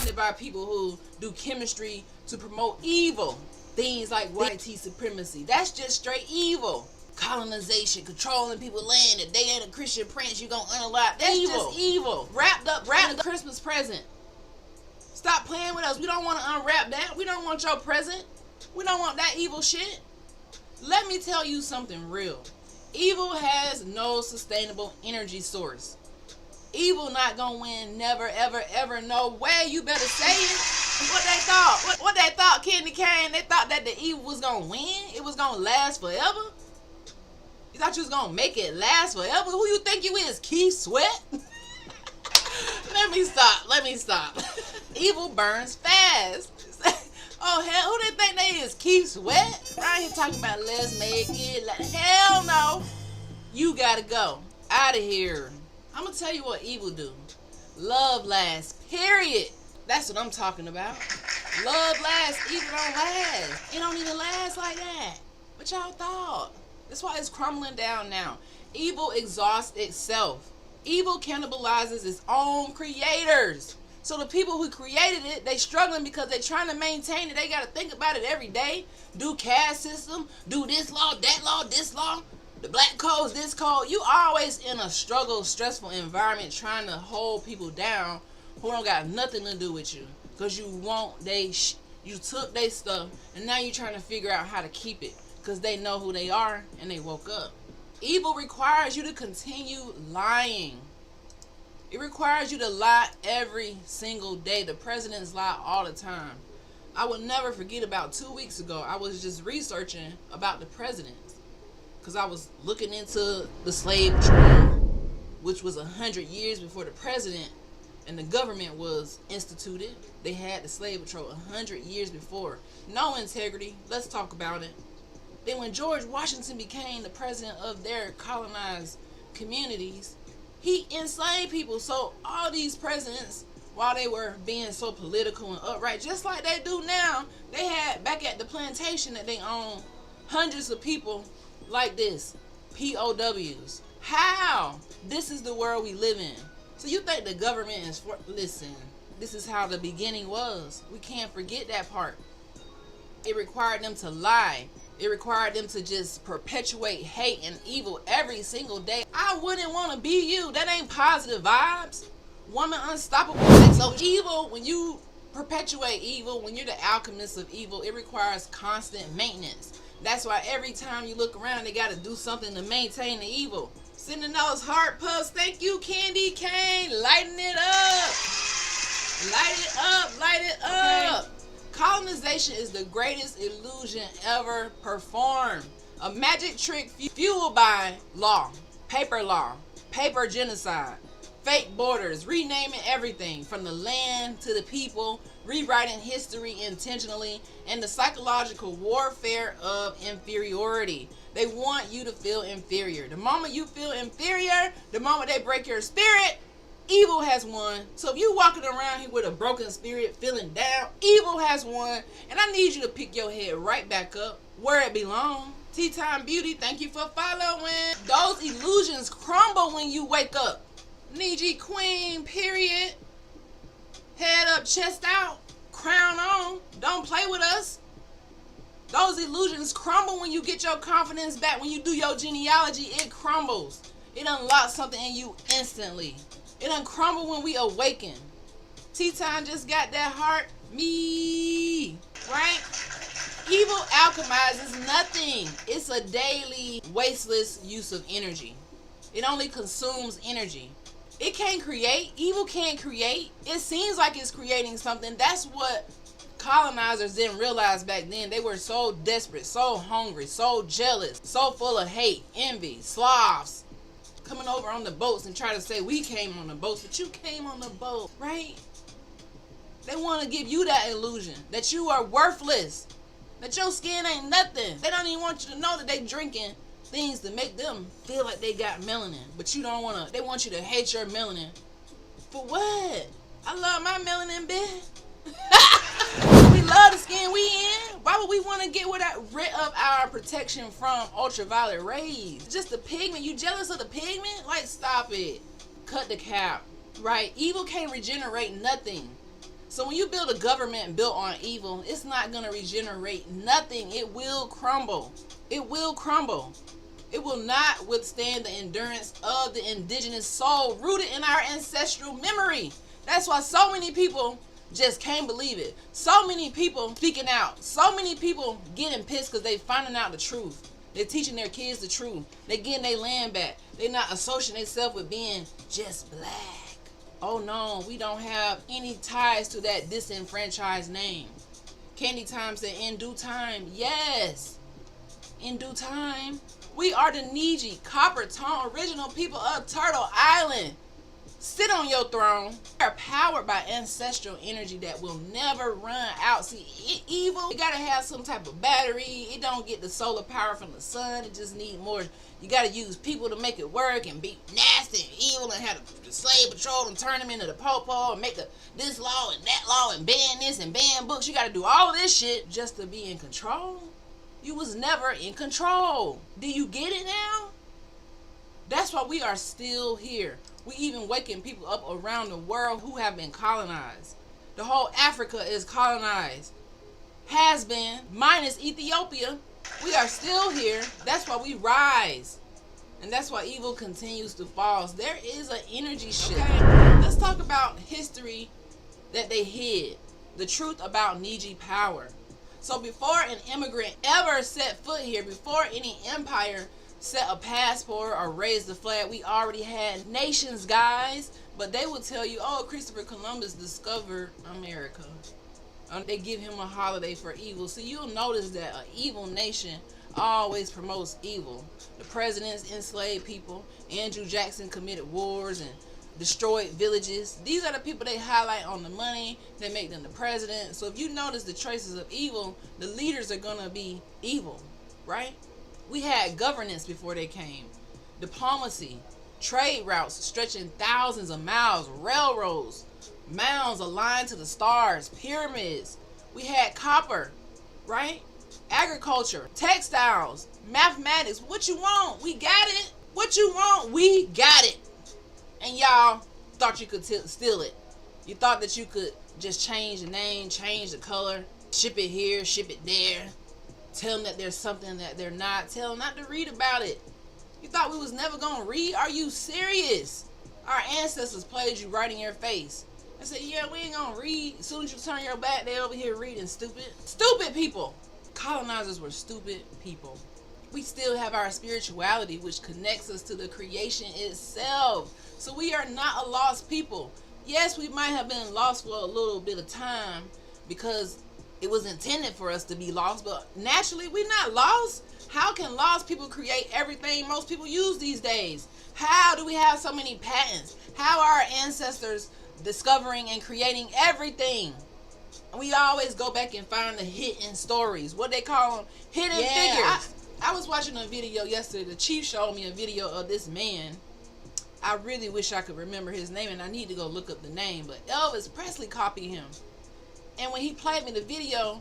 funded by people who do chemistry to promote evil. Things like white supremacy. That's just straight evil. Colonization, controlling people's land. If they ain't a Christian prince, you gonna unalive. That's evil. Just evil. Wrapped in a Christmas present. Stop playing with us. We don't want to unwrap that. We don't want your present. We don't want that evil shit. Let me tell you something real. Evil has no sustainable energy source. Evil not gonna win, never, ever, ever, no way. You better say it. What they thought? What they thought, Candy Cane? They thought that the evil was gonna win? It was gonna last forever? You thought you was gonna make it last forever? Who you think you is, Keith Sweat? Let me stop. Evil burns fast. Oh hell, who they think they is, Keith Sweat? Right here talking about let's make it. Hell no. You gotta go. Out of here. I'm gonna tell you what evil do. Love lasts, period. That's what I'm talking about. Love lasts, evil don't last. It don't even last like that. What y'all thought? That's why it's crumbling down now. Evil exhausts itself. Evil cannibalizes its own creators. So the people who created it, they struggling because they trying to maintain it. They got to think about it every day. Do caste system, do this law, that law, this law. The black code's this code. You always in a struggle, stressful environment trying to hold people down who don't got nothing to do with you. Because you you took their stuff and now you're trying to figure out how to keep it. Because they know who they are and they woke up. Evil requires you to continue lying. It requires you to lie every single day. The presidents lie all the time. I will never forget about 2 weeks ago, I was just researching about the presidents. Because I was looking into the slave trade, which was 100 years before the president and the government was instituted. They had the slave trade 100 years before. No integrity. Let's talk about it. Then when George Washington became the president of their colonized communities, he enslaved people. So all these presidents, while they were being so political and upright, just like they do now, they had back at the plantation that they owned hundreds of people like this, POWs. How? This is the world we live in. So you think the government is listen, this is how the beginning was. We can't forget that part. It required them to lie. It required them to just perpetuate hate and evil every single day. I wouldn't want to be you. That ain't positive vibes. Woman unstoppable. So evil, when you perpetuate evil, when you're the alchemist of evil, it requires constant maintenance. That's why every time you look around, they got to do something to maintain the evil. Sending those heart puffs. Thank you, Candy Cane. Lighten it up. Light it up. Light it up. Okay. Colonization is the greatest illusion ever performed. A magic trick fueled by law, paper genocide, fake borders, renaming everything from the land to the people, rewriting history intentionally, and the psychological warfare of inferiority. They want you to feel inferior. The moment you feel inferior, the moment they break your spirit, evil has won. So if you walking around here with a broken spirit, feeling down, evil has won. And I need you to pick your head right back up where it belongs. Tea Time Beauty, thank you for following. Those illusions crumble when you wake up. Niiji Queen, period. Head up, chest out, crown on. Don't play with us. Those illusions crumble when you get your confidence back. When you do your genealogy, it crumbles. It unlocks something in you instantly. It uncrumble when we awaken. T-Time just got that heart. Me. Right? Evil alchemizes nothing. It's a daily, wasteless use of energy. It only consumes energy. It can't create. Evil can't create. It seems like it's creating something. That's what colonizers didn't realize back then. They were so desperate, so hungry, so jealous, so full of hate, envy, Slavs. Coming over on the boats and try to say we came on the boats, but you came on the boat, right? They want to give you that illusion that you are worthless, that your skin ain't nothing. They don't even want you to know that they drinking things to make them feel like they got melanin, but you don't want to. They want you to hate your melanin. For what? I love my melanin, bitch. We love the skin we in. Why would we want to get rid of our protection from ultraviolet rays? Just the pigment. You jealous of the pigment? Like, stop it. Cut the cap. Right? Evil can't regenerate nothing. So when you build a government built on evil, it's not going to regenerate nothing. It will crumble. It will crumble. It will not withstand the endurance of the indigenous soul rooted in our ancestral memory. That's why so many people just can't believe it. So many people speaking out. So many people getting pissed because they finding out the truth. They're teaching their kids the truth. They getting their land back. They're not associating themselves with being just black. Oh no, we don't have any ties to that disenfranchised name. Candy Time said, in due time. Yes, in due time. We are the Niiji, Copper Tone, original people of Turtle Island. Sit on your throne. We are powered by ancestral energy that will never run out. See, evil, you gotta have some type of battery. It don't get the solar power from the sun. It just need more. You gotta use people to make it work and be nasty and evil and have the slave patrol and turn them into the popo and make this law and that law and ban this and ban books. You gotta do all of this shit just to be in control. You was never in control. Do you get it now? That's why we are still here. We even waking people up around the world who have been colonized. The whole Africa is colonized. Has been, minus Ethiopia. We are still here. That's why we rise. And that's why evil continues to fall. There is an energy shift. Okay? Let's talk about history that they hid. The truth about Niiji power. So before an immigrant ever set foot here, before any empire set a passport or raised the flag, we already had nations, guys. But they will tell you, oh, Christopher Columbus discovered America. They give him a holiday for evil. So you'll notice that an evil nation always promotes evil. The presidents enslaved people. Andrew Jackson committed wars and destroyed villages. These are the people they highlight on the money. They make them the president. So if you notice the traces of evil, the leaders are going to be evil, right? We had governance before they came. Diplomacy, trade routes stretching thousands of miles, railroads, mounds aligned to the stars, pyramids. We had copper, right? Agriculture, textiles, mathematics. What you want? We got it. What you want? We got it. And y'all thought you could steal it. You thought that you could just change the name, change the color, ship it here, ship it there. Tell them that there's something that they're not. Tell them not to read about it. You thought we was never going to read? Are you serious? Our ancestors played you right in your face. I said, yeah, we ain't going to read. As soon as you turn your back, they over here reading, stupid. Stupid people. Colonizers were stupid people. We still have our spirituality, which connects us to the creation itself. So we are not a lost people. Yes, we might have been lost for a little bit of time because it was intended for us to be lost, but naturally we're not lost. How can lost people create everything most people use these days? How do we have so many patents? How are our ancestors discovering and creating everything? And we always go back and find the hidden stories. What they call them, hidden figures. I was watching a video yesterday. The chief showed me a video of this man. I really wish I could remember his name, and I need to go look up the name, but Elvis Presley copied him. And when he played me the video,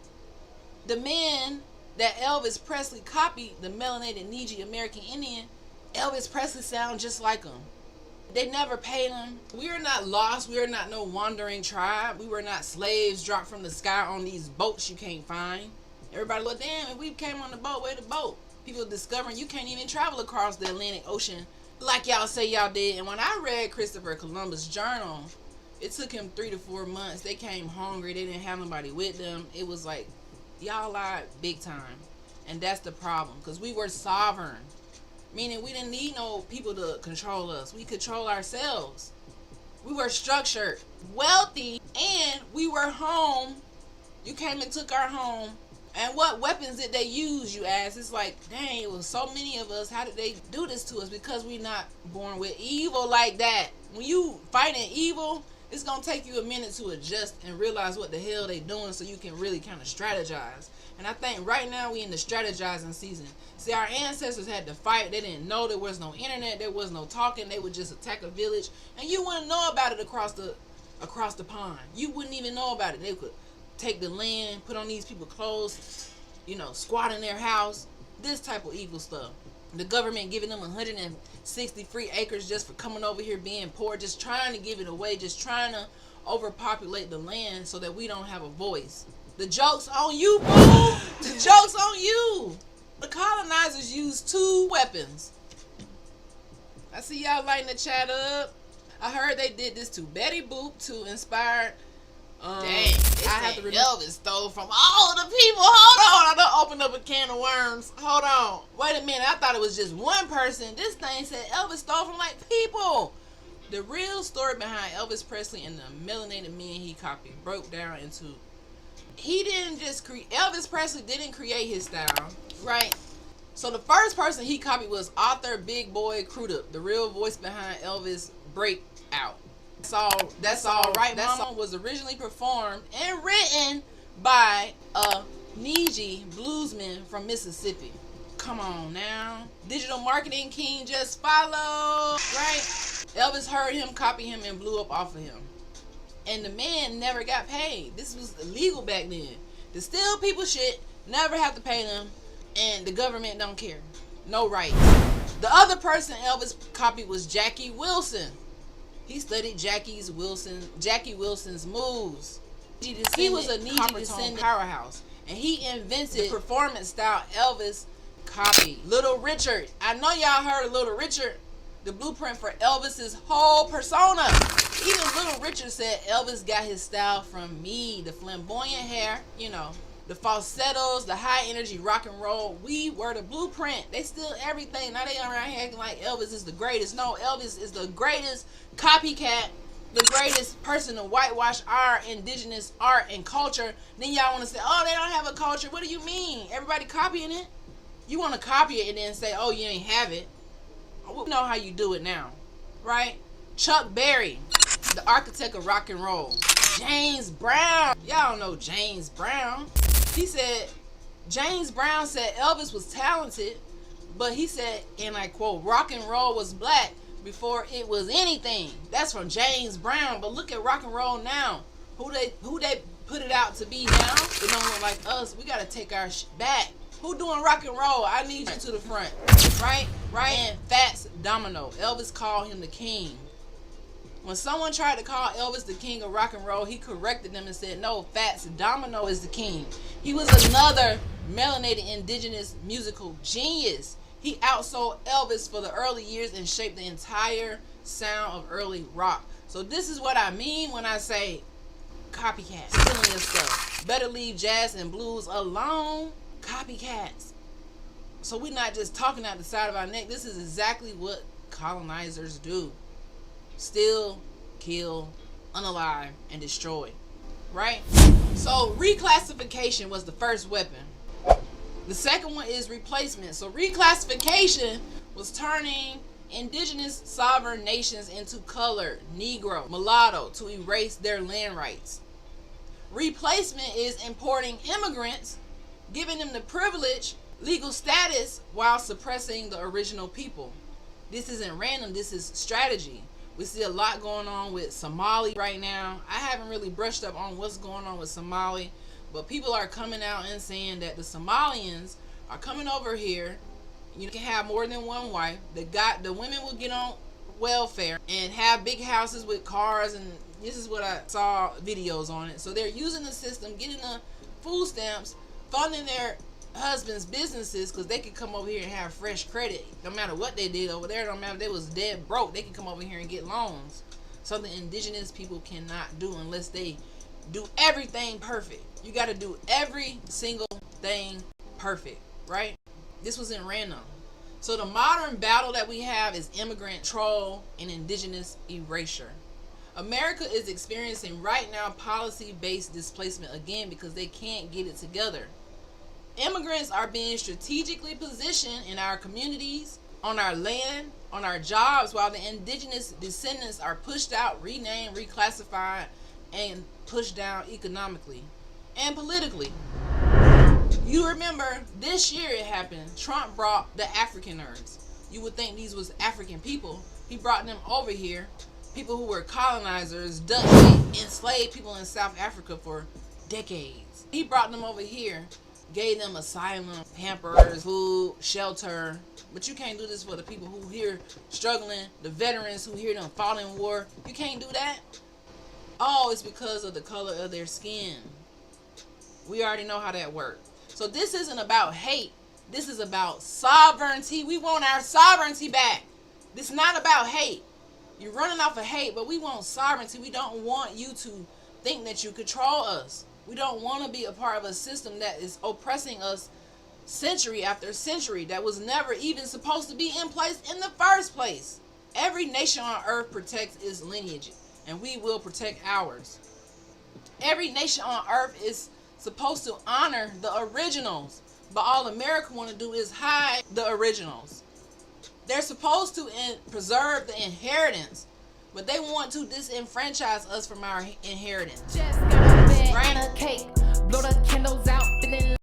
the man that Elvis Presley copied, the melanated Niiji American Indian, Elvis Presley sounds just like him. They never paid him. We are not lost. We are not no wandering tribe. We were not slaves dropped from the sky on these boats you can't find. Everybody look, damn, if we came on the boat, where the boat? People discovering you can't even travel across the Atlantic Ocean like y'all say y'all did. And when I read Christopher Columbus' journal, it took him 3 to 4 months. They came hungry. They didn't have nobody with them. It was like, y'all lied big time. And that's the problem. Because we were sovereign. Meaning we didn't need no people to control us. We control ourselves. We were structured, wealthy, and we were home. You came and took our home. And what weapons did they use, you ask? It's like, dang, it was so many of us. How did they do this to us? Because we're not born with evil like that. When you fighting evil, it's going to take you a minute to adjust and realize what the hell they doing so you can really kind of strategize. And I think right now we in the strategizing season. See, our ancestors had to fight. They didn't know there was no internet. There was no talking. They would just attack a village. And you wouldn't know about it across the pond. You wouldn't even know about it. They could take the land, put on these people clothes, squat in their house. This type of evil stuff. The government giving them 160 free acres just for coming over here being poor, just trying to give it away, just trying to overpopulate the land so that we don't have a voice. The joke's on you, boo! The joke's on you! The colonizers used 2 weapons. I see y'all lighting the chat up. I heard they did this to Betty Boop to inspire. Dang, I have to remember Elvis stole from all of the people. Hold on, I done opened up a can of worms. Hold on. Wait a minute, I thought it was just one person. This thing said Elvis stole from like people. The real story behind Elvis Presley and the melanated men he copied broke down into. He didn't just create. Elvis Presley didn't create his style, right? So the first person he copied was Arthur Big Boy Crudup, the real voice behind Elvis' breakout. That's all right. That song was originally performed and written by a Niiji bluesman from Mississippi. Come on now. Digital marketing king just followed, right? Elvis heard him, copied him, and blew up off of him. And the man never got paid. This was illegal back then. To steal people's shit, never have to pay them, and the government don't care. No rights. The other person Elvis copied was Jackie Wilson. He studied Jackie Wilson's moves. He was a Niiji descendant powerhouse, and he invented the performance style Elvis copied. Little Richard. I know y'all heard of Little Richard, the blueprint for Elvis's whole persona. Even Little Richard said Elvis got his style from me. The flamboyant hair, the falsettos, the high energy rock and roll. We were the blueprint. They steal everything. Now they around here acting like Elvis is the greatest. No, Elvis is the greatest copycat, the greatest person to whitewash our indigenous art and culture. Then y'all want to say, oh, they don't have a culture. What do you mean? Everybody copying it? You want to copy it and then say, oh, you ain't have it. We know how you do it now, right? Chuck Berry, the architect of rock and roll. James Brown. Y'all know James Brown. He said, James Brown said Elvis was talented, but he said, and I quote, rock and roll was black before it was anything. That's from James Brown. But look at rock and roll now. Who they put it out to be now? They don't look like us. We gotta take our back. Who doing rock and roll? I need you to the front. Right? And Fats Domino. Elvis called him the king. When someone tried to call Elvis the king of rock and roll, he corrected them and said, no, Fats Domino is the king. He was another melanated indigenous musical genius. He outsold Elvis for the early years and shaped the entire sound of early rock. So this is what I mean when I say copycats, stealing your stuff. Better leave jazz and blues alone. Copycats. So we're not just talking out the side of our neck. This is exactly what colonizers do. Steal, kill, unalive, and destroy. Right? So reclassification was the first weapon. The second one is replacement. So reclassification was turning indigenous sovereign nations into colored, Negro, mulatto to erase their land rights. Replacement is importing immigrants, giving them the privilege, legal status, while suppressing the original people. This isn't random, this is strategy. We see a lot going on with Somali right now. I haven't really brushed up on what's going on with Somali, but people are coming out and saying that the Somalians are coming over here. You can have more than one wife. The women will get on welfare and have big houses with cars, and this is what I saw videos on it. So they're using the system, getting the food stamps, funding their husbands' businesses, because they could come over here and have fresh credit. No matter what they did over there, no matter if they was dead broke, they can come over here and get loans. Something indigenous people cannot do unless they do everything perfect. You got to do every single thing perfect, right? This wasn't random. So the modern battle that we have is immigrant control and indigenous erasure. America is experiencing right now policy-based displacement again because they can't get it together. Immigrants are being strategically positioned in our communities, on our land, on our jobs, while the indigenous descendants are pushed out, renamed, reclassified, and pushed down economically and politically. You remember this year it happened. Trump brought the Afrikaners. You would think these was African people. He brought them over here. People who were colonizers, Dutch, enslaved people in South Africa for decades. He brought them over here, gave them asylum, pampers, food, shelter. But you can't do this for the people who here struggling, the veterans who here done fought in war. You can't do that. Oh, it's because of the color of their skin. We already know how that works. So this isn't about hate. This is about sovereignty. We want our sovereignty back. This is not about hate. You're running off of hate, but we want sovereignty. We don't want you to think that you control us. We don't want to be a part of a system that is oppressing us century after century, that was never even supposed to be in place in the first place. Every nation on earth protects its lineage, and we will protect ours. Every nation on earth is supposed to honor the originals, but all America want to do is hide the originals. They're supposed to preserve the inheritance, but they want to disenfranchise us from our inheritance. Just got out of bed, grind a cake, blow the candles out, feeling